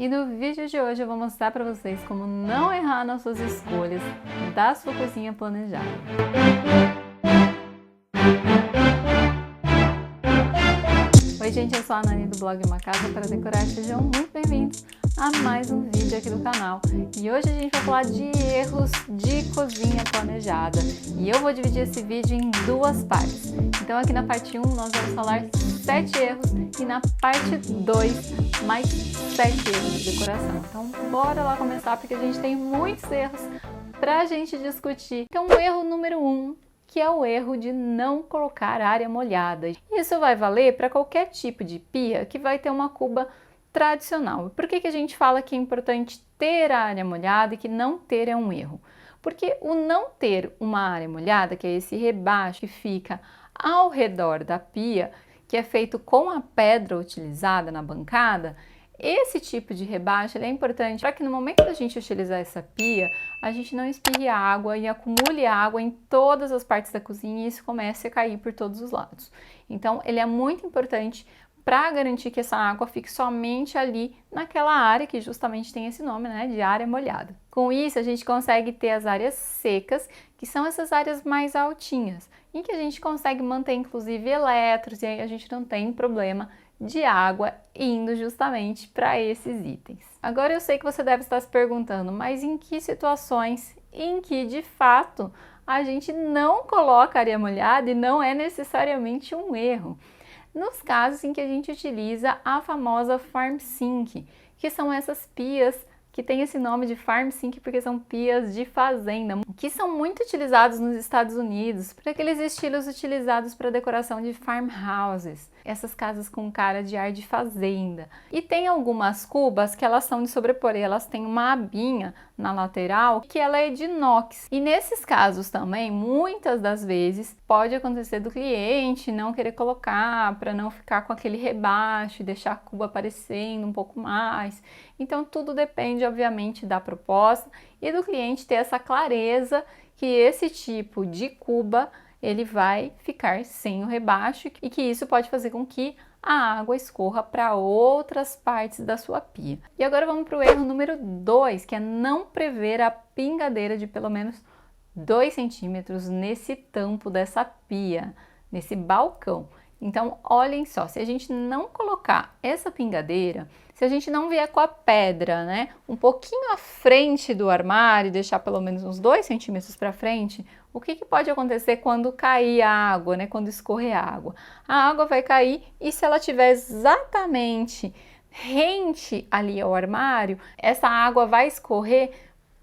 E no vídeo de hoje eu vou mostrar para vocês como não errar nas suas escolhas da sua cozinha planejada. Oi gente, eu sou a Nani do blog Uma Casa para Decorar, sejam muito bem-vindos a mais um vídeo aqui do canal. E hoje a gente vai falar de erros de cozinha planejada. E eu vou dividir esse vídeo em duas partes. Então aqui na parte 1 nós vamos falar 7 erros e na parte 2 mais 7 erros de decoração. Então bora lá começar porque a gente tem muitos erros pra gente discutir. Então o erro número 1, que é o erro de não colocar área molhada. Isso vai valer para qualquer tipo de pia que vai ter uma cuba tradicional. Por que a gente fala que é importante ter a área molhada e que não ter é um erro? Porque o não ter uma área molhada, que é esse rebaixo que fica ao redor da pia, que é feito com a pedra utilizada na bancada, esse tipo de rebaixo é importante para que no momento da gente utilizar essa pia, a gente não espirre água e acumule água em todas as partes da cozinha e isso comece a cair por todos os lados. Então, ele é muito importante para garantir que essa água fique somente ali naquela área que justamente tem esse nome, né, de área molhada. Com isso, a gente consegue ter as áreas secas, que são essas áreas mais altinhas, em que a gente consegue manter inclusive eletros e aí a gente não tem problema de água indo justamente para esses itens. Agora eu sei que você deve estar se perguntando, mas em que situações em que de fato a gente não coloca areia molhada e não é necessariamente um erro? Nos casos em que a gente utiliza a famosa Farm Sink, que são essas pias que tem esse nome de Farm Sink porque são pias de fazenda, que são muito utilizados nos Estados Unidos, por aqueles estilos utilizados para decoração de farmhouses, essas casas com cara de ar de fazenda. E tem algumas cubas que elas são de sobrepor, elas têm uma abinha na lateral que ela é de inox. E nesses casos também, muitas das vezes, pode acontecer do cliente não querer colocar para não ficar com aquele rebaixo e deixar a cuba aparecendo um pouco mais. Então tudo depende, obviamente, da proposta e do cliente ter essa clareza que esse tipo de cuba ele vai ficar sem o rebaixo e que isso pode fazer com que a água escorra para outras partes da sua pia. E agora vamos para o erro número 2, que é não prever a pingadeira de pelo menos 2 centímetros nesse tampo dessa pia, nesse balcão. Então, olhem só, se a gente não colocar essa pingadeira, se a gente não vier com a pedra, né, um pouquinho à frente do armário, deixar pelo menos uns 2 centímetros para frente, o que pode acontecer quando cair a água, né, quando escorrer a água? A água vai cair e se ela estiver exatamente rente ali ao armário, essa água vai escorrer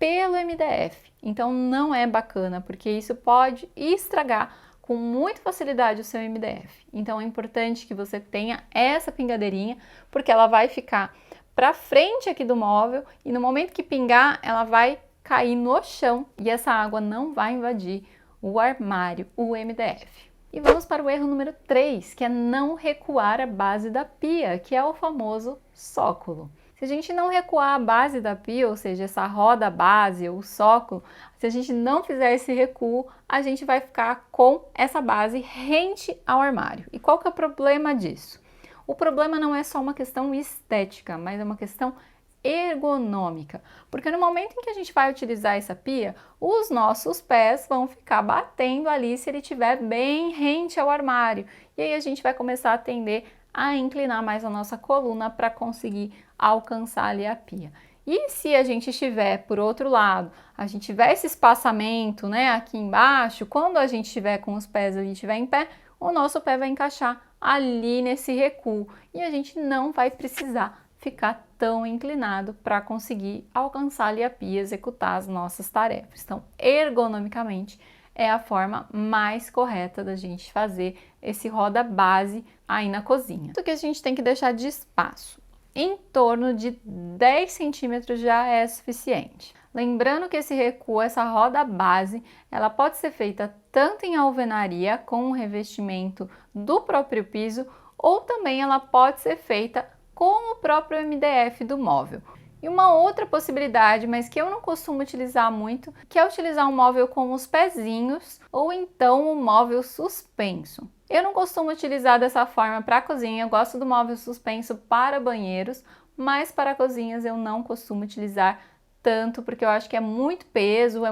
pelo MDF. Então, não é bacana, porque isso pode estragar com muita facilidade o seu MDF. Então é importante que você tenha essa pingadeirinha, porque ela vai ficar para frente aqui do móvel e no momento que pingar, ela vai cair no chão e essa água não vai invadir o armário, o MDF. E vamos para o erro número 3, que é não recuar a base da pia, que é o famoso sócolo. Se a gente não recuar a base da pia, ou seja, essa roda base ou sócolo, se a gente não fizer esse recuo, a gente vai ficar com essa base rente ao armário. E qual que é o problema disso? O problema não é só uma questão estética, mas é uma questão ergonômica, porque no momento em que a gente vai utilizar essa pia, os nossos pés vão ficar batendo ali se ele estiver bem rente ao armário, e aí a gente vai começar a tender a inclinar mais a nossa coluna para conseguir alcançar ali a pia. E se a gente estiver por outro lado, a gente tiver esse espaçamento, né, aqui embaixo, quando a gente estiver com os pés ali, estiver em pé, o nosso pé vai encaixar ali nesse recuo e a gente não vai precisar ficar tão inclinado para conseguir alcançar ali a pia e executar as nossas tarefas. Então, ergonomicamente, é a forma mais correta da gente fazer esse roda base aí na cozinha. O que a gente tem que deixar de espaço? Em torno de 10 centímetros já é suficiente. Lembrando que esse recuo, essa roda base, ela pode ser feita tanto em alvenaria com o revestimento do próprio piso ou também ela pode ser feita com o próprio MDF do móvel. E uma outra possibilidade, mas que eu não costumo utilizar muito, que é utilizar um móvel com os pezinhos ou então um móvel suspenso. Eu não costumo utilizar dessa forma para a cozinha, eu gosto do móvel suspenso para banheiros, mas para cozinhas eu não costumo utilizar tanto, porque eu acho que é muito peso,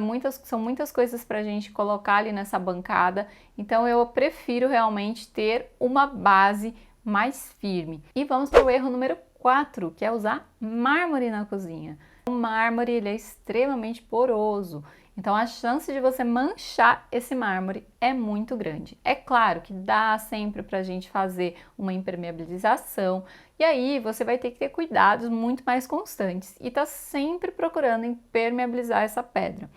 são muitas coisas para a gente colocar ali nessa bancada, então eu prefiro realmente ter uma base mais firme. E vamos para o erro número 4, que é usar mármore na cozinha. O mármore ele é extremamente poroso, então a chance de você manchar esse mármore é muito grande. É claro que dá sempre para a gente fazer uma impermeabilização, e aí você vai ter que ter cuidados muito mais constantes e tá sempre procurando impermeabilizar essa pedra.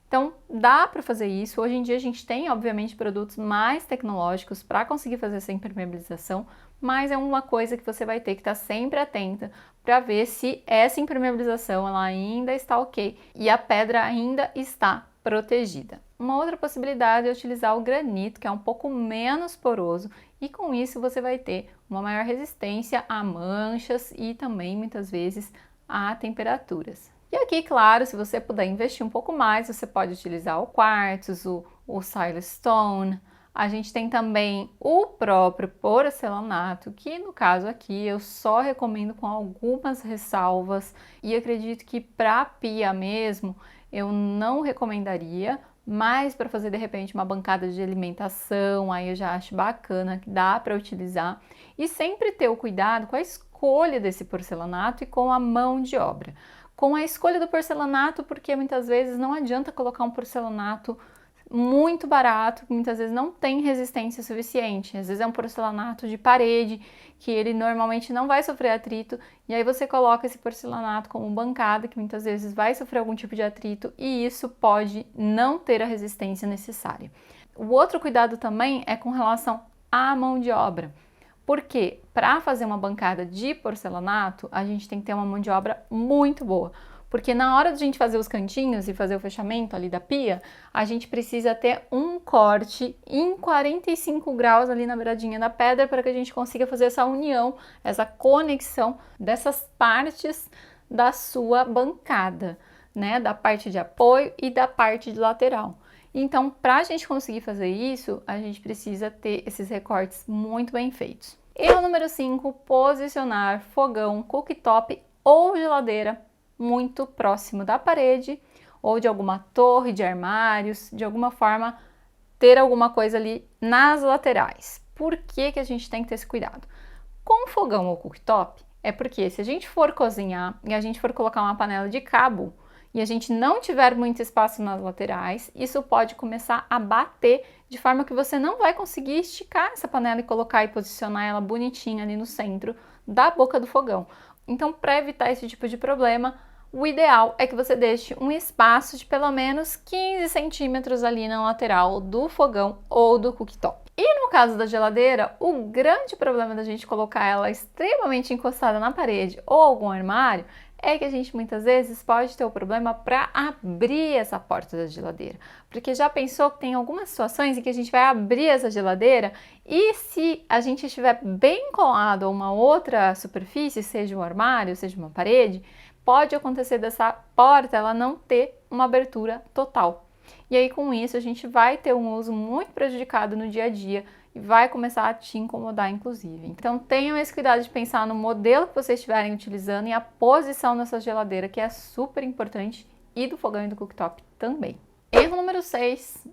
Então dá para fazer isso. Hoje em dia a gente tem, obviamente, produtos mais tecnológicos para conseguir fazer essa impermeabilização, mas é uma coisa que você vai ter que estar sempre atenta para ver se essa impermeabilização ela ainda está ok e a pedra ainda está protegida. Uma outra possibilidade é utilizar o granito, que é um pouco menos poroso, e com isso você vai ter uma maior resistência a manchas e também muitas vezes a temperaturas. E aqui, claro, se você puder investir um pouco mais, você pode utilizar o quartzo, o silestone. A gente tem também o próprio porcelanato, que no caso aqui eu só recomendo com algumas ressalvas, e acredito que para pia mesmo eu não recomendaria, mas para fazer de repente uma bancada de alimentação, aí eu já acho bacana que dá para utilizar. E sempre ter o cuidado com a escolha desse porcelanato e com a mão de obra. Com a escolha do porcelanato, porque muitas vezes não adianta colocar um porcelanato muito barato, que muitas vezes não tem resistência suficiente. Às vezes é um porcelanato de parede, que ele normalmente não vai sofrer atrito, e aí você coloca esse porcelanato como bancada, que muitas vezes vai sofrer algum tipo de atrito, e isso pode não ter a resistência necessária. O outro cuidado também é com relação à mão de obra. Porque para fazer uma bancada de porcelanato, a gente tem que ter uma mão de obra muito boa. Porque na hora de a gente fazer os cantinhos e fazer o fechamento ali da pia, a gente precisa ter um corte em 45 graus ali na beiradinha da pedra para que a gente consiga fazer essa união, essa conexão dessas partes da sua bancada, né? Da parte de apoio e da parte de lateral. Então, para a gente conseguir fazer isso, a gente precisa ter esses recortes muito bem feitos. Erro número 5, posicionar fogão, cooktop ou geladeira muito próximo da parede ou de alguma torre de armários, de alguma forma ter alguma coisa ali nas laterais. Por que que a gente tem que ter esse cuidado? Com fogão ou cooktop, é porque se a gente for cozinhar e a gente for colocar uma panela de cabo, e a gente não tiver muito espaço nas laterais, isso pode começar a bater de forma que você não vai conseguir esticar essa panela e colocar e posicionar ela bonitinha ali no centro da boca do fogão. Então, para evitar esse tipo de problema, o ideal é que você deixe um espaço de pelo menos 15 centímetros ali na lateral do fogão ou do cooktop. E no caso da geladeira, o grande problema da gente colocar ela extremamente encostada na parede ou algum armário é que a gente muitas vezes pode ter o problema para abrir essa porta da geladeira. Porque já pensou que tem algumas situações em que a gente vai abrir essa geladeira e se a gente estiver bem colado a uma outra superfície, seja um armário, seja uma parede, pode acontecer dessa porta ela não ter uma abertura total. E aí com isso a gente vai ter um uso muito prejudicado no dia a dia e vai começar a te incomodar inclusive. Então tenham esse cuidado de pensar no modelo que vocês estiverem utilizando e a posição dessa geladeira, que é super importante, e do fogão e do cooktop também. Erro número 6,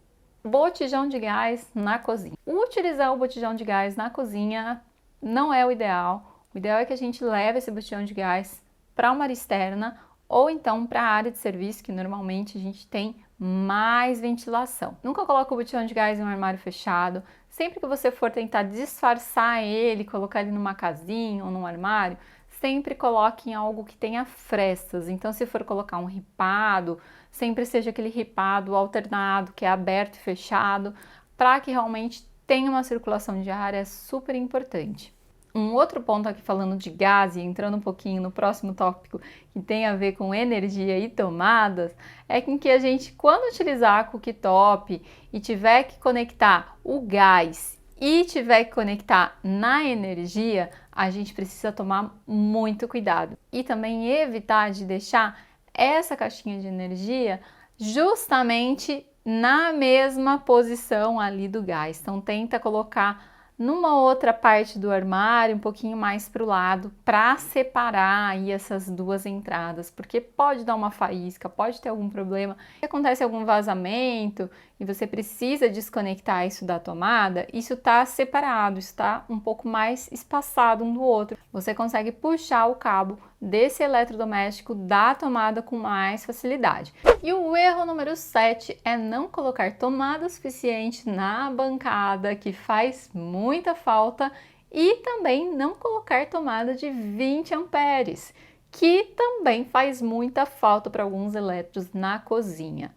botijão de gás na cozinha. Utilizar o botijão de gás na cozinha não é o ideal. O ideal é que a gente leve esse botijão de gás para uma área externa ou então para a área de serviço, que normalmente a gente tem mais ventilação. Nunca coloque o botijão de gás em um armário fechado. Sempre que você for tentar disfarçar ele, colocar ele numa casinha ou num armário, sempre coloque em algo que tenha frestas. Então, se for colocar um ripado, sempre seja aquele ripado alternado, que é aberto e fechado, para que realmente tenha uma circulação de ar, é super importante. Um outro ponto aqui falando de gás e entrando um pouquinho no próximo tópico que tem a ver com energia e tomadas, é que a gente, quando utilizar a cooktop e tiver que conectar o gás e tiver que conectar na energia, a gente precisa tomar muito cuidado e também evitar de deixar essa caixinha de energia justamente na mesma posição ali do gás. Então tenta colocar numa outra parte do armário, um pouquinho mais para o lado, para separar aí essas duas entradas, porque pode dar uma faísca, pode ter algum problema, se acontece algum vazamento e você precisa desconectar isso da tomada, isso está separado, está um pouco mais espaçado um do outro. Você consegue puxar o cabo desse eletrodoméstico da tomada com mais facilidade. E o erro número 7 é não colocar tomada suficiente na bancada, que faz muita falta, e também não colocar tomada de 20 amperes, que também faz muita falta para alguns eletros na cozinha.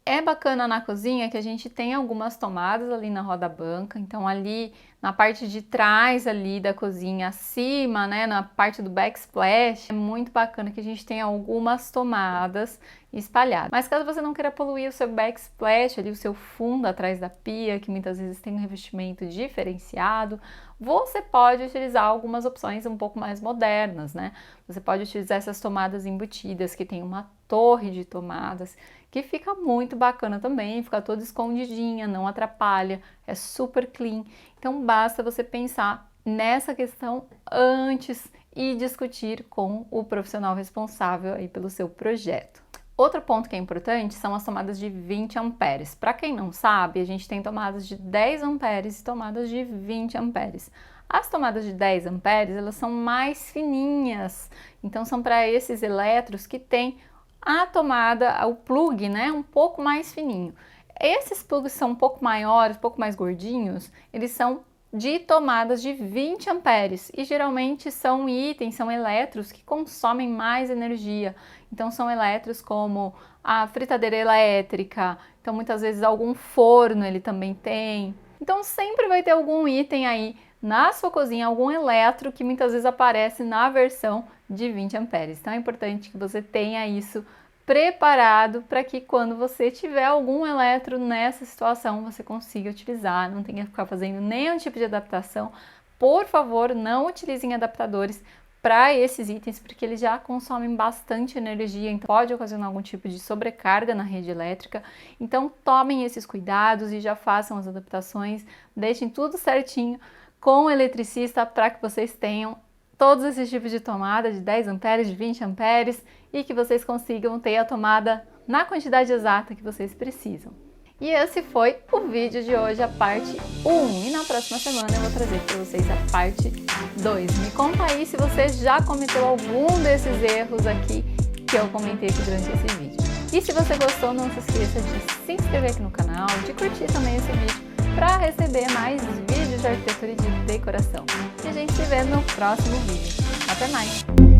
É bacana na cozinha que a gente tem algumas tomadas ali na roda-banca, então ali na parte de trás ali da cozinha, acima, né, na parte do backsplash, é muito bacana que a gente tenha algumas tomadas espalhadas. Mas caso você não queira poluir o seu backsplash, ali o seu fundo atrás da pia, que muitas vezes tem um revestimento diferenciado, você pode utilizar algumas opções um pouco mais modernas, né? Você pode utilizar essas tomadas embutidas, que tem uma torre de tomadas, que fica muito bacana também, fica toda escondidinha, não atrapalha, é super clean. Então basta você pensar nessa questão antes e discutir com o profissional responsável aí pelo seu projeto. Outro ponto que é importante são as tomadas de 20 amperes. Para quem não sabe, a gente tem tomadas de 10 amperes e tomadas de 20 amperes. As tomadas de 10 amperes, elas são mais fininhas, então são para esses eletros que tem a tomada, o plug, né, um pouco mais fininho. Esses plugs são um pouco maiores, um pouco mais gordinhos, eles são de tomadas de 20 amperes e geralmente são itens, são eletros que consomem mais energia. Então são eletros como a fritadeira elétrica, então muitas vezes algum forno ele também tem. Então sempre vai ter algum item aí na sua cozinha, algum eletro que muitas vezes aparece na versão de 20 amperes. Então é importante que você tenha isso preparado para que quando você tiver algum eletro nessa situação, você consiga utilizar, não tenha que ficar fazendo nenhum tipo de adaptação. Por favor, não utilizem adaptadores para esses itens, porque eles já consomem bastante energia, então pode ocasionar algum tipo de sobrecarga na rede elétrica. Então tomem esses cuidados e já façam as adaptações, deixem tudo certinho com o eletricista para que vocês tenham todos esses tipos de tomada de 10 amperes, de 20 amperes e que vocês consigam ter a tomada na quantidade exata que vocês precisam. E esse foi o vídeo de hoje, a parte 1. E na próxima semana eu vou trazer para vocês a parte 2. Me conta aí se você já cometeu algum desses erros aqui que eu comentei aqui durante esse vídeo. E se você gostou, não se esqueça de se inscrever aqui no canal, de curtir também esse vídeo para receber mais vídeos de arquitetura e de decoração. E a gente se vê no próximo vídeo. Até mais!